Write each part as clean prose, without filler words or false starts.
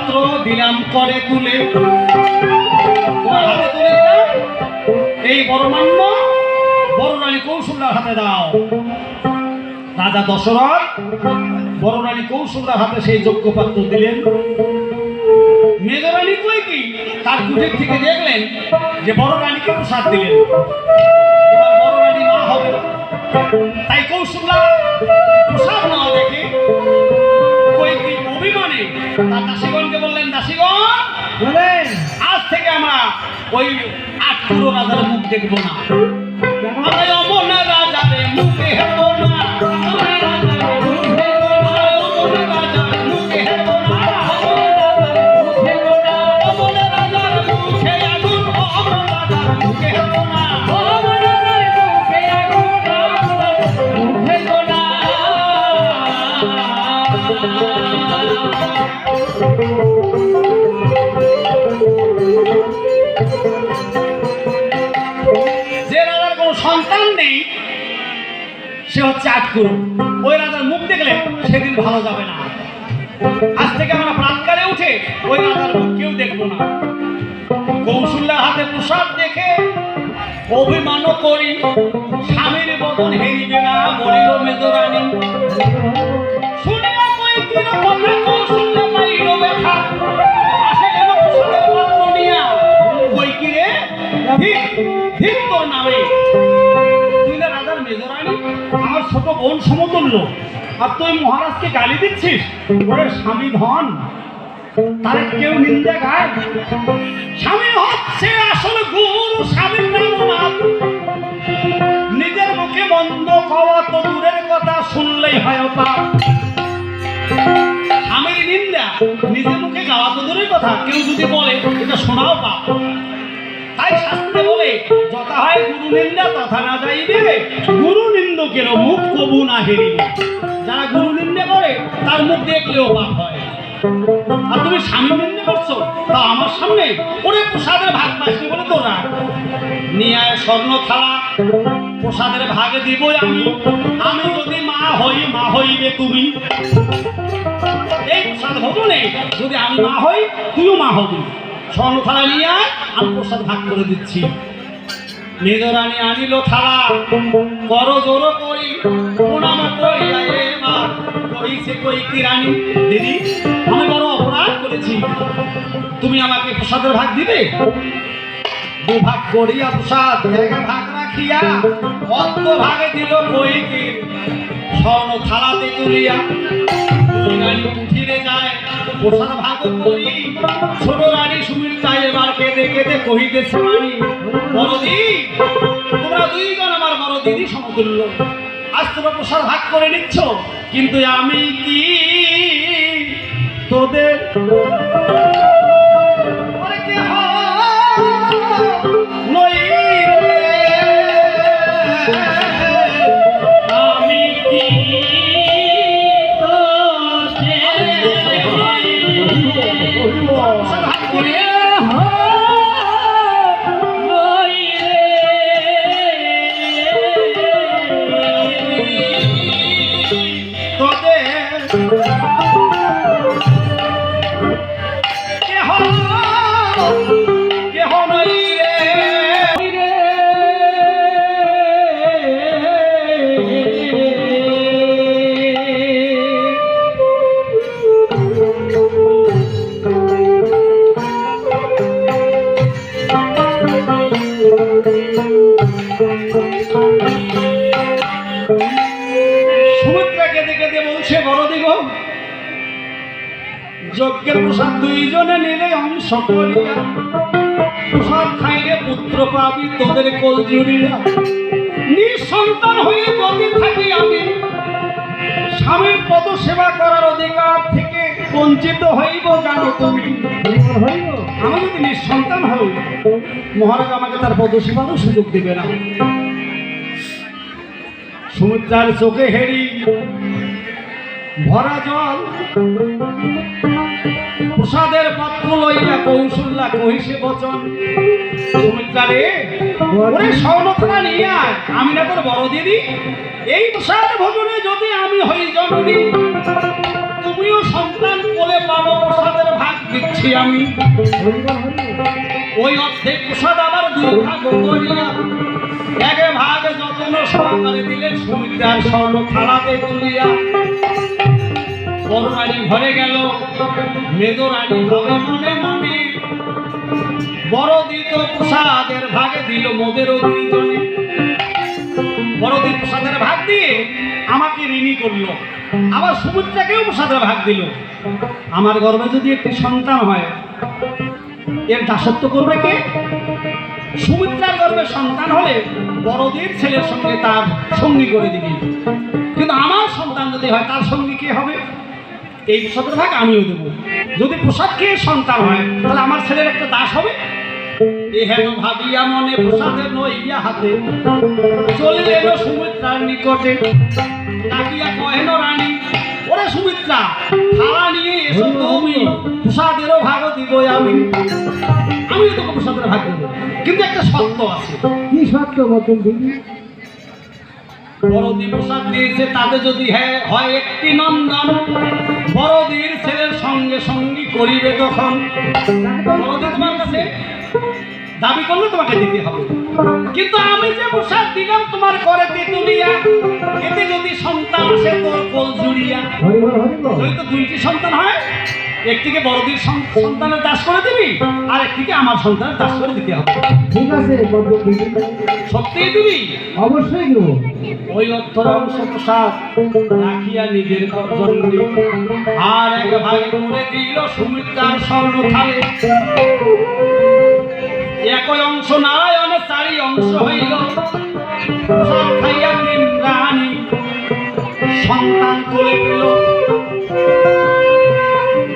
পাত্র দিলাম করে তুলে, তোমার হাতে তুলে দিলাম, এই বরমান্য বড় রানী কৌশল্যার হাতে দাও। রাজা দশরথ বড় রানী কৌশল্যার হাতে সেই যোগ্য পাত্র দিলেন। মেজরানী কইকি তার কুটির থেকে দেখলেন যে বড় রানীকে প্রসাদ দিলেন, এবার বড় রানী মা হবে। তাই কৌশল্যা প্রসাদ না দেখে কইকি অভিমানে তার দাসীগণকে বললেন, দাসীগণ বলেন আজ থেকে আমরা ওই আটপুরো রাজার মুখ দেখবো না, আমরা অমনা রাজাদের মুখে হেব না, যে রাজার কোন সন্তান নেই সে হচ্ছে আটকুরু, ওই রাজার মুখ দেখলে সেদিন ভালো যাবে না। আজ থেকে আমরা প্রাতকালে উঠে ওই রাজার মুখ কেউ দেখবো না। কৌশল্যার হাতে প্রসাদ দেখে অভিমান করি স্বামীর বদন হেরিবে না, বলিল মেজরানী। শুনিয়া কইকির কথা কৌশল্যা পাইল ব্যথা, আসে গেল প্রসাদের পাত্র নিয়া, কইকিরে ঠিক তোর নামে, তুই না রাজার মেজরানী, আমার ছোট বোন সমতুল্য, আর তুই মহারাজকে গালি দিচ্ছিস? ওরে স্বামী ধন, তারে কেউ নিন্দা গায়? স্বামী হচ্ছে আসল গুরু, স্বামীর নাম না। নিজের মুখে বন্ধ খাওয়া তো দূরের কথা, শুনলেই হয় পাপ। স্বামীর নিন্দা নিজের মুখে গাওয়া তো দূরের কথা, কেউ যদি বলে এটা শোনাও পাপ। তাই শাস্ত্রে বলে যথা হয় গুরু নিন্দা তথা না যাইবে, গুরু নিন্দকের মুখ কবু না হেরিবে। যারা গুরু নিন্দা করে তার মুখ দেখলেও পাপ হয়। আর তুমি স্বামী নিন্দা করছো তা আমার সামনে, ওরে প্রসাদের ভাগ পাইছি বলে তোরা নিয়ে আয় স্বর্ণ থালা, প্রসাদের ভাগে দিব আমি। আমি যদি মা হই, মা হইবে তুমি। এই প্রসাদ ভবনে যদি আমি মা হই, তুইও মা হবি। স্বর্ণ থালা নিয়ে আয়, আমি প্রসাদ ভাগ করে দিচ্ছি। মেজরানী আনিল থালা, বড় জোর করি প্রণাম করিয়া এবার কইছে কইকি রানী, দিদি আমি বড় অপরাধ করেছি, তুমি আমাকে প্রসাদের ভাগ দিবে। দুভাগ করিয়া প্রসাদ জায়গা ভাগ রাখিয়া অর্ধ ভাগে দিল কইকি, স্বর্ণ থালাতে তুলিয়া। রানী উঠিরে যায় প্রসাদ ভাগ করি, ছোট রানী সুমিত্রা এবার কেঁদে কেঁদে কহিতেছে, রানী বড়দি, তোমরা দুইজন আমার বড় দিদি সমতুল্য, আজ তোমরা প্রসাদ ভাগ করে নিচ্ছ, কিন্তু আমি কি তোদের নই রে? আমি কি প্রসাদ ভাগ করে যজ্ঞের প্রসাদ দুইজনে নিলে অংশ করিয়া, প্রসাদ খাইলে পুত্র পাবি তোদের কোল জুড়িয়া। নিঃসন্তান হয়ে যদি থাকি আমি, স্বামীর পদ সেবা করার অধিকার থেকে বঞ্চিত হইব জানো তুমি। আমি যদি নিঃসন্তান হই, মহারাজ আমাকে তার পদ সেবারও সুযোগ দিবে না। সুমিত্রার চোখে হেরি ভরা জল, প্রসাদের পাত্র লইয়া কৌশল্যা কহিছে বচন, সুমিত্রা রে, ওরে স্বর্ণথালা নিয়ে আয়, আমি না তোর বড় দিদি। এই প্রসাদ ভোজনে যদি আমি হই জননী, তুমিও সন্তান কোলে পাবো, প্রসাদের ভাগ দিতে করেছি আমি। ওই অর্ধেক প্রসাদ আবার দুই ভাগ করিয়া এক ভাগ যত্ন সহকারে দিলেন সুমিত্রার স্বর্ণ থালাতে তুলিয়া। বড় রানী ঘরে গেল, মেজ রানী ভাবে মনে মনে, বড়দি তো প্রসাদের ভাগে দিল মোদেরও দুইজনে। বড়দির প্রসাদের ভাগ দিয়ে আমাকে ঋণী করলো, আবার সুমিত্রাকেও প্রসাদের ভাগ দিল। আমার গর্ভে যদি একটি সন্তান হয়, এর দাসত্ব করবে কে? সুমিত্রার গর্ভে সন্তান হলে বড়দির ছেলের সঙ্গে তার সঙ্গী করে দিবি, কিন্তু আমার সন্তান যদি হয় তার সঙ্গী কে হবে? এই প্রসাদের ভাগ আমিও দেবো। যদি প্রসাদ খেয়ে সন্তান হয় তাহলে আমার ছেলের একটা দাস হবে। এ হেন ভাবিয়া মনে প্রসাদের নইয়া হাতে চলে এলো সুমিত্রার নিকটে। ডাকিয়া কহেন রানী, ওরে সুমিত্রা, থালা নিয়ে এসো তুমি, প্রসাদেরও ভাগ দিব আমি। আমিও তোকে প্রসাদের ভাগ দেবো, কিন্তু একটা শর্ত আছে। কি শর্ত বলতেন দিদি? বড়দি প্রসাদ দিয়েছে, তাতে যদি হয় একটি নন্দন, বড়দির ছেলের সঙ্গে সঙ্গী করিবে তখন। বড়দি তোমার কাছে দাবি করলে তোমাকে দিতে হবে, কিন্তু আমি যে প্রসাদ দিলাম তোমার ঘরে তেতুলিয়া, এতে যদি সন্তান আসে তোর কোল জুড়িয়া, যদি তো দুইটি সন্তান হয়, একটিকে বড়দির সন্তানের দাস করে দিবি, আর একটিকে আমার সন্তানের দাস করে দিতে হবে। ঠিক আছে, সত্যিই দিবি? অবশ্যই দেবো। ওই অর্থর অংশ প্রসাদ রাখিয়া নিজের জন্যে আর এক ভাগে করে দিল সুমিত্রার স্বর্ণ থালে। একই অংশ নারায়ণের চারি অংশ হইল, প্রসাদ খাইয়া তিন রানী সন্তান কোলে পেল।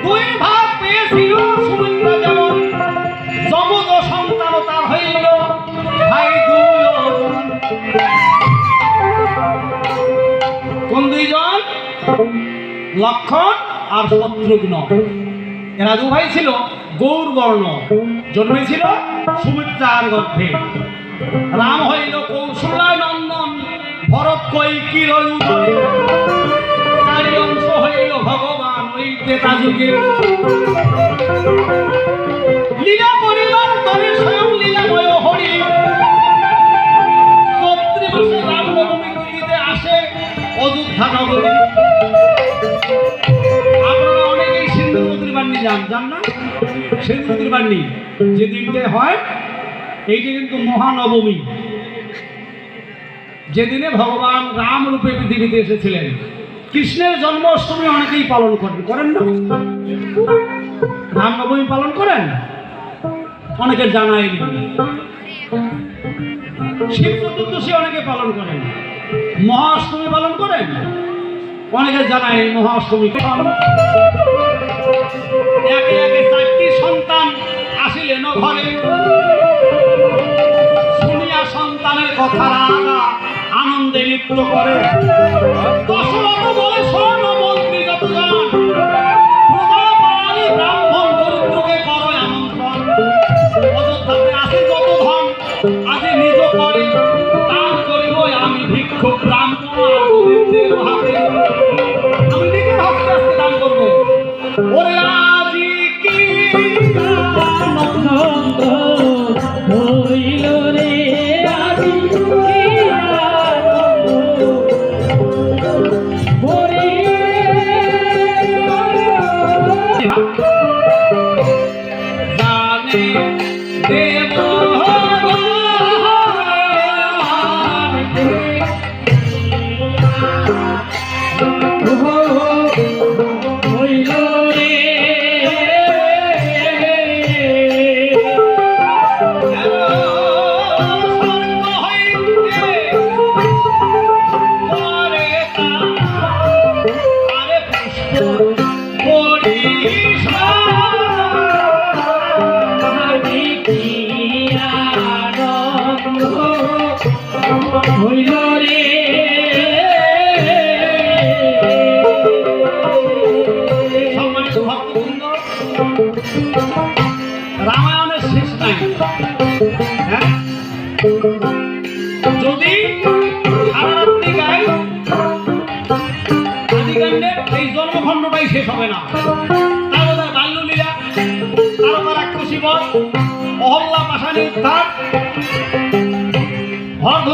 দুই ভাগ পেয়েছিল সুমিত্রা, যেমন যমজ সন্তান তার হইল ভাই দুইজন। কোন দুইজন? লক্ষণ আর শত্রুঘ্ন। এরা দু ভাই ছিল গৌর বর্ণ, জন্মেছিল সুমিত্রার গর্ভে। রাম হইল কৌশল্যায় নন্দন, ভরত কৈকির উদরে। চারি অংশ হইল ভগবান ওই ত্রেতা যুগে। লীলা করিবার তরে স্বয়ং লীলাময় হরি, চৈত্র মাসে রামনবমী তিথিতে আসে অযোধ্যা নগরী। আপনারা অনেকেই সিন্ধুমতির বান্নি যান না? সিন্ধুমতির বান্নি যে দিনটা হয়, এইটা কিন্তু মহানবমী, যেদিনে ভগবান রাম রূপে পৃথিবীতে এসেছিলেন। কৃষ্ণের জন্মাষ্টমী অনেকেই পালন করেন না? রামনবমী পালন করেন? অনেকের জানাই নেই। শিব চতুর্দশী অনেকে পালন করেন, মহাষ্টমী পালন করেন, অনেকের জানাই মহাষ্টমী। একে একে চারটি সন্তান আসিলেন ঘরে, শুনিয়া সন্তানের কথা রাজা আনন্দে লিপ্ত করে। দশরথ বলে, স্বর্ণ মন্ত্রী যত যান, প্রজাপালি ব্রাহ্মণ দরিদ্রকে করো আমন্ত্রণ। অযোধ্যাতে আছে যত ধন, আজি নিজ করে দান করিব আমি ভিক্ষুক ব্রাহ্মণ আর দরিদ্রের হাতে। আমি নিজের হস্তে আজকে দান করবো। ওরে আজি কি আনন্দ হইল রে, আজি কি রামায়ণের শেষ নাই। যদি সারা রাত্রি গাই, আদিকাণ্ডের এই জন্মখণ্ডটাই শেষ হবে না। তার বাল্যলীলা, অহল্যা পাশানি উদ্ধার, হর